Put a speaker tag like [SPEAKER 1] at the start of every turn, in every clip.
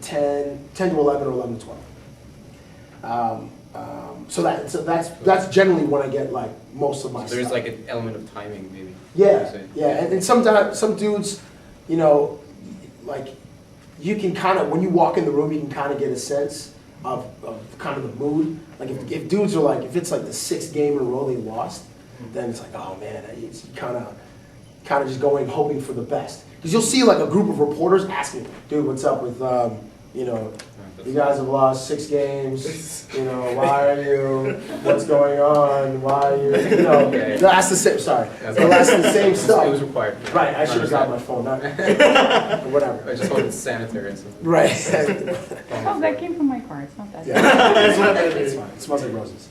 [SPEAKER 1] 10 to 11 or 11 to 12. So that's generally when I get like most of my
[SPEAKER 2] So there's
[SPEAKER 1] stuff.
[SPEAKER 2] like an element of timing, maybe.
[SPEAKER 1] Yeah, yeah, and sometimes some dudes, you know, like you can kind of, when you walk in the room, you can kind of get a sense of kind of the mood. Like if dudes are like, if it's like the 6th game in a row they lost, then it's like, oh man, it's kind of just going hoping for the best. Because you'll see like a group of reporters asking, dude, what's up with you know, you guys have lost 6 games, you know, why are you, what's going on, why are you know,
[SPEAKER 2] Okay.
[SPEAKER 1] they'll ask the same, sorry, they'll ask the same stuff.
[SPEAKER 2] It was required.
[SPEAKER 1] Right, I should have got my phone, not, whatever.
[SPEAKER 2] I just wanted sanitary and something.
[SPEAKER 1] Right.
[SPEAKER 3] Oh, that came from my car, it's not that.
[SPEAKER 1] Yeah, it's fine, it smells like roses.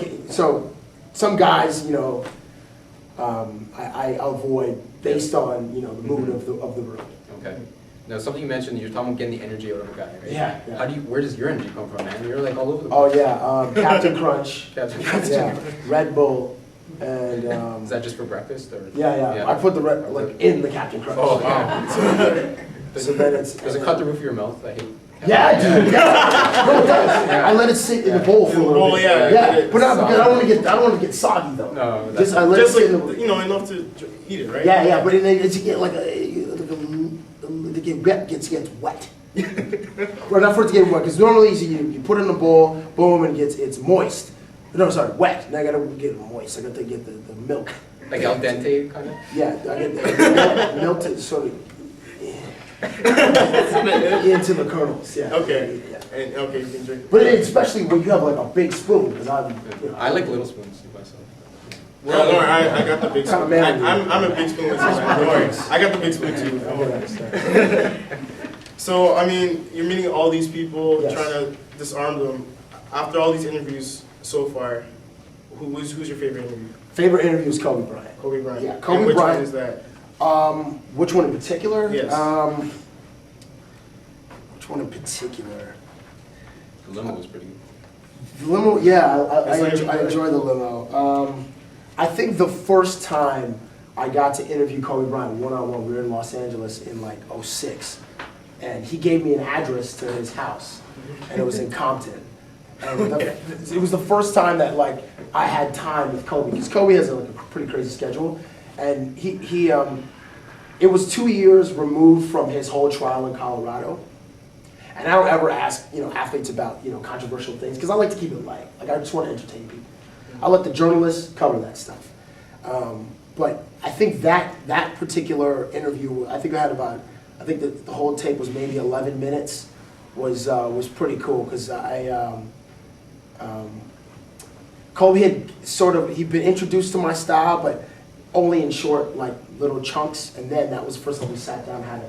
[SPEAKER 1] So some guys, you know, I avoid based on, you know, the mood of the room.
[SPEAKER 2] Okay. Now, something you mentioned, you're talking about getting the energy out of a guy, right?
[SPEAKER 1] Yeah.
[SPEAKER 2] How do you? Where does your energy come from, man? You're like all over the
[SPEAKER 1] Oh
[SPEAKER 2] place.
[SPEAKER 1] yeah, Captain Crunch.
[SPEAKER 2] Captain Crunch.
[SPEAKER 1] Yeah, Red Bull, and
[SPEAKER 2] Is that just for breakfast, or?
[SPEAKER 1] yeah. I put the red like in the Captain Crunch.
[SPEAKER 2] Oh wow.
[SPEAKER 1] So then it's.
[SPEAKER 2] Does it cut the roof of your mouth? I hate.
[SPEAKER 1] Yeah, I do. Yeah. No, it does. I let it sit in the bowl for a little bit.
[SPEAKER 4] Yeah.
[SPEAKER 1] But not because I don't want to get soggy though.
[SPEAKER 2] No,
[SPEAKER 1] Just I let it
[SPEAKER 4] Just
[SPEAKER 1] sit
[SPEAKER 4] like,
[SPEAKER 1] in the.
[SPEAKER 4] you know, enough to eat it, right?
[SPEAKER 1] Yeah, but it's you get like gets wet. Well, not for it to get wet, because normally you put it in a bowl, boom, and it's moist. No, sorry, wet. Now I gotta get it moist. I gotta get the milk.
[SPEAKER 2] Like al dente, kind of.
[SPEAKER 1] Yeah, I get the milk to sort of into the kernels. Yeah.
[SPEAKER 4] Okay.
[SPEAKER 1] Yeah.
[SPEAKER 4] And okay, you can drink.
[SPEAKER 1] But especially when you have like a big spoon, because
[SPEAKER 2] I like little spoons myself.
[SPEAKER 4] Well, don't worry, I got the big
[SPEAKER 1] Kind of
[SPEAKER 4] spoon.
[SPEAKER 1] man.
[SPEAKER 4] I'm a big spoon. Don't worry, I got the big spoon too. Don't worry. So, I mean, you're meeting all these people,
[SPEAKER 1] Yes.
[SPEAKER 4] trying to disarm them. After all these interviews so far, who's your favorite interview?
[SPEAKER 1] Favorite interview is Kobe Bryant.
[SPEAKER 4] Kobe Bryant.
[SPEAKER 1] Yeah, Kobe
[SPEAKER 4] and which
[SPEAKER 1] Bryant.
[SPEAKER 4] one is that?
[SPEAKER 1] Which one in particular?
[SPEAKER 4] Yes.
[SPEAKER 1] Which one in particular?
[SPEAKER 2] The limo was pretty good.
[SPEAKER 1] The limo, yeah, I
[SPEAKER 4] It's like-
[SPEAKER 1] enjoy the limo. I think the first time I got to interview Kobe Bryant one-on-one, we were in Los Angeles in like '06, and he gave me an address to his house, and it was in Compton. And it was the first time that like I had time with Kobe, because Kobe has like a pretty crazy schedule, and it was 2 years removed from his whole trial in Colorado. And I don't ever ask, you know, athletes about, you know, controversial things, because I like to keep it light. Like, I just want to entertain people. I let the journalists cover that stuff. But I think that particular interview, I think the whole tape was maybe 11 minutes, was pretty cool, because Kobe he'd been introduced to my style, but only in short, like, little chunks, and then that was the first time we sat down and had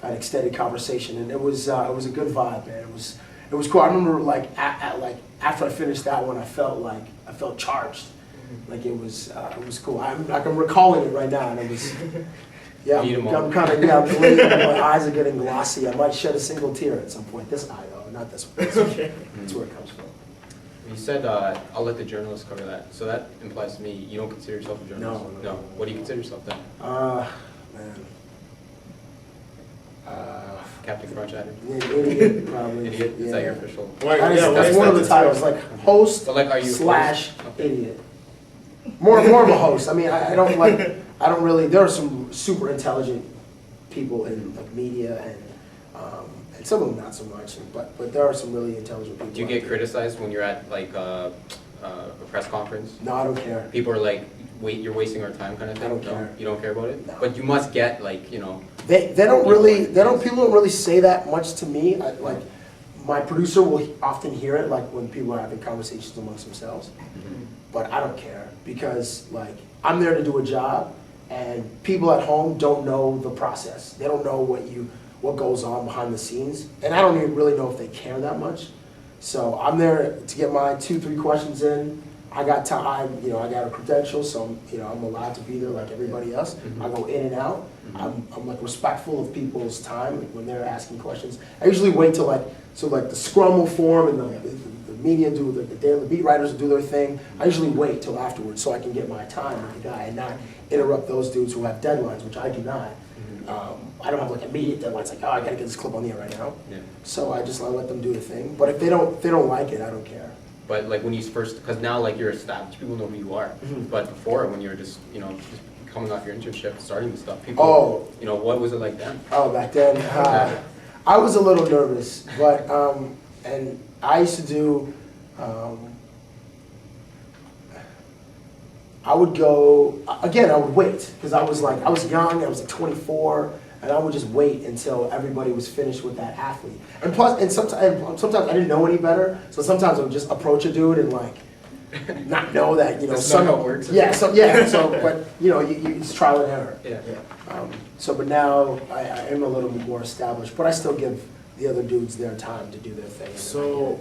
[SPEAKER 1] an extended conversation, and it was a good vibe, man. It was cool. I remember like after I finished that one, I felt charged. Like it was cool. I'm recalling it right now, and it was I'm kind of my eyes are getting glossy. I might shed a single tear at some point. This eye though, not this one.
[SPEAKER 4] Okay.
[SPEAKER 1] That's where it comes from.
[SPEAKER 2] You said I'll let the journalists cover that. So that implies to me you don't consider yourself a journalist.
[SPEAKER 1] No.
[SPEAKER 2] What do you consider yourself then?
[SPEAKER 1] Man.
[SPEAKER 2] Captain Crunch Adder?
[SPEAKER 1] Idiot, probably.
[SPEAKER 2] Idiot? Is
[SPEAKER 1] Yeah.
[SPEAKER 2] that your official?
[SPEAKER 4] Why,
[SPEAKER 1] That's one of the titles, like host
[SPEAKER 2] But like, are you a
[SPEAKER 1] slash
[SPEAKER 2] host? Okay.
[SPEAKER 1] idiot. More of a host. I mean, I don't really. There are some super intelligent people in like media, and some of them not so much. But there are some really intelligent people.
[SPEAKER 2] Do you get criticized when you're at like a press conference?
[SPEAKER 1] No, I don't care.
[SPEAKER 2] People are like, you're wasting our time," kind of thing.
[SPEAKER 1] I don't
[SPEAKER 2] No?
[SPEAKER 1] care.
[SPEAKER 2] You don't care about it.
[SPEAKER 1] No.
[SPEAKER 2] But you must get like, you know.
[SPEAKER 1] People don't really say that much to me. Like my producer will often hear it, like when people are having conversations amongst themselves. But I don't care, because like I'm there to do a job, and people at home don't know the process. They don't know what goes on behind the scenes, and I don't even really know if they care that much. So I'm there to get my 2-3 questions in. I got time, I got a credential, so I'm allowed to be there like everybody else. I go in and out. I'm like respectful of people's time when they're asking questions. I usually wait till the scrum will form and the media do, the beat writers do their thing. I usually wait till afterwards so I can get my time with the guy and not interrupt those dudes who have deadlines, which I do not. I don't have like immediate deadlines, like, oh, I gotta get this clip on the air right now.
[SPEAKER 2] Yeah.
[SPEAKER 1] So I just let them do the thing. But if they don't like it, I don't care.
[SPEAKER 2] But like when you first, because now like you're established, people know who you are. But before, when you were just, just coming off your internship, starting this stuff, people, what was it like then?
[SPEAKER 1] Oh, back then, I was a little nervous, but, and I used to do, I would go, again, I would wait, because I was young, I was like 24, and I would just wait until everybody was finished with that athlete. And plus, and sometimes I didn't know any better, so sometimes I would just approach a dude and like, not know that,
[SPEAKER 2] That's not how it works.
[SPEAKER 1] Yeah, so, but, it's trial and error.
[SPEAKER 2] Yeah.
[SPEAKER 1] But now I am a little bit more established, but I still give the other dudes their time to do their thing.
[SPEAKER 4] So,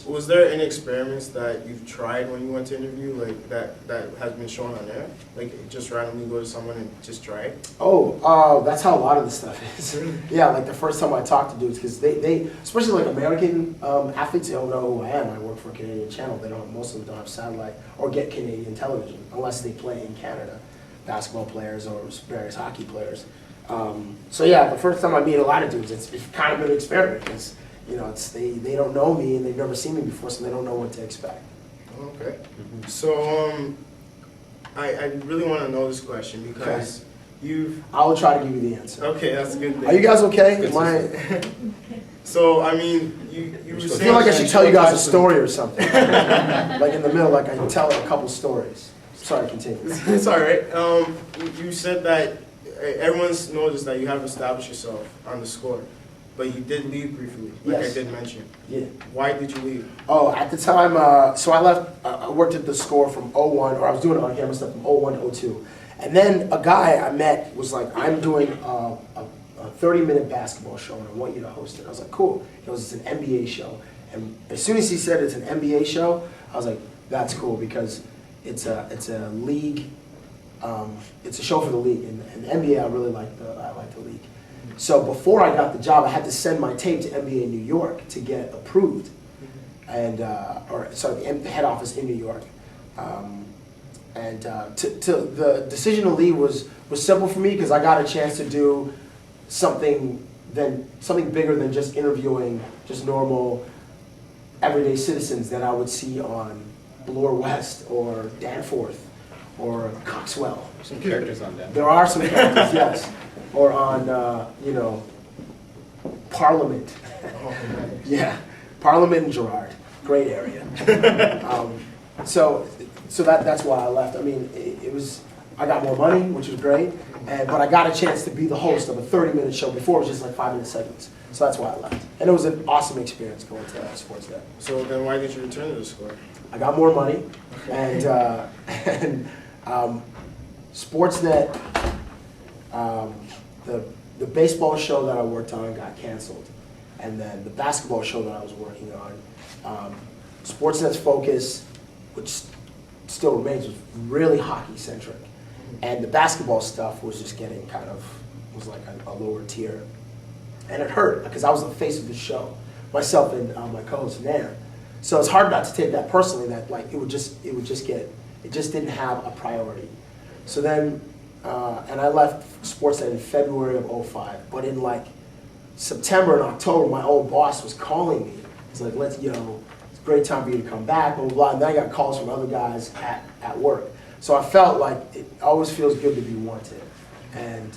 [SPEAKER 4] was there any experiments that you've tried when you went to interview, like that has been shown on air? Like just randomly go to someone and just try it?
[SPEAKER 1] Oh, that's how a lot of this stuff is. Yeah, like the first time I talked to dudes, because they, especially like American athletes, they don't know who I am. I work for a Canadian channel. Most of them don't have satellite or get Canadian television unless they play in Canada. Basketball players or various hockey players. So yeah, the first time I meet a lot of dudes, it's kind of an experiment because they don't know me and they've never seen me before, so they don't know what to expect.
[SPEAKER 4] Okay. So I really want to know this question because I
[SPEAKER 1] will try to give you the answer.
[SPEAKER 4] Okay, that's a good thing.
[SPEAKER 1] Are you guys okay?
[SPEAKER 4] So I mean, you were
[SPEAKER 1] I
[SPEAKER 4] saying
[SPEAKER 1] feel like I should tell you guys a story or something. Like in the middle, like I can tell a couple stories. Sorry, continue.
[SPEAKER 4] It's all right. You said that everyone's noticed that you have established yourself on the score, but you did leave briefly, like I did mention.
[SPEAKER 1] Yeah.
[SPEAKER 4] Why did you leave?
[SPEAKER 1] Oh, at the time, so I left, I worked at the score from 01, or I was doing on-camera stuff from 01 to 02. And then a guy I met was like, I'm doing a 30-minute basketball show and I want you to host it. I was like, cool. He goes, it's an NBA show. And as soon as he said it's an NBA show, I was like, that's cool because it's a league, it's a show for the league. And the NBA, I really like the league. So before I got the job, I had to send my tape to NBA New York to get approved, and the head office in New York. The decision to leave was simple for me because I got a chance to do something bigger than just interviewing just normal everyday citizens that I would see on Bloor West or Danforth or Coxwell.
[SPEAKER 2] Some characters on that.
[SPEAKER 1] There are some characters, yes. Or on, Parliament. Yeah, Parliament and Girard, great area. So that's why I left. I mean, I got more money, which was great, but I got a chance to be the host of a 30-minute show. Before it was just like 5-minute segments. So that's why I left. And it was an awesome experience going to Sportsnet.
[SPEAKER 4] So then why did you return to the score?
[SPEAKER 1] I got more money, and Sportsnet, the baseball show that I worked on got canceled, and then the basketball show that I was working on, Sportsnet's focus, which still remains, was really hockey-centric, and the basketball stuff was just getting was like a lower tier, and it hurt because I was the face of the show, myself and my co-host Nair. So it's hard not to take that personally. That like it just didn't have a priority. So then, and I left Sportsnet in February of 05. But in like September and October, my old boss was calling me. He's like, it's a great time for you to come back, blah, blah, blah. And then I got calls from other guys at work. So I felt like it always feels good to be wanted. And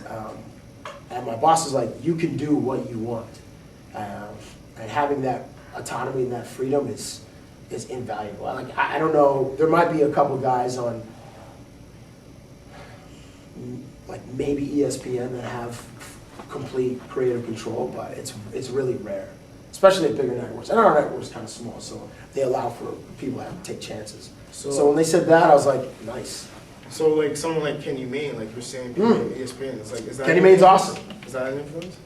[SPEAKER 1] my boss was like, you can do what you want. And having that autonomy and that freedom is invaluable. Like I don't know, there might be a couple guys on like maybe ESPN that have complete creative control, but it's really rare, especially at bigger networks. And our network's kind of small, so they allow for people to have to take chances. So when they said that, I was like, nice.
[SPEAKER 4] So like someone like Kenny Mayne, like you're saying, people at ESPN, it's like, is that
[SPEAKER 1] Kenny Mayne's awesome.
[SPEAKER 4] Is that an influence?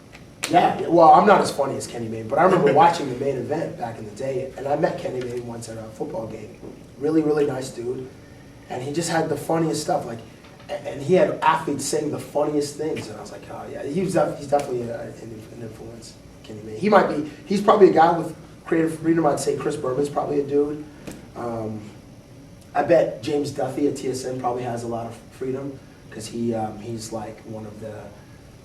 [SPEAKER 1] Yeah, well, I'm not as funny as Kenny Mayne, but I remember watching the main event back in the day, and I met Kenny Mayne once at a football game. Really, really nice dude, and he just had the funniest stuff. Like, and he had athletes saying the funniest things, and I was like, oh yeah, he's definitely an influence. Kenny Mayne. He's probably a guy with creative freedom, I'd say Chris Berman's probably a dude. I bet James Duffy at TSN probably has a lot of freedom because he's like one of the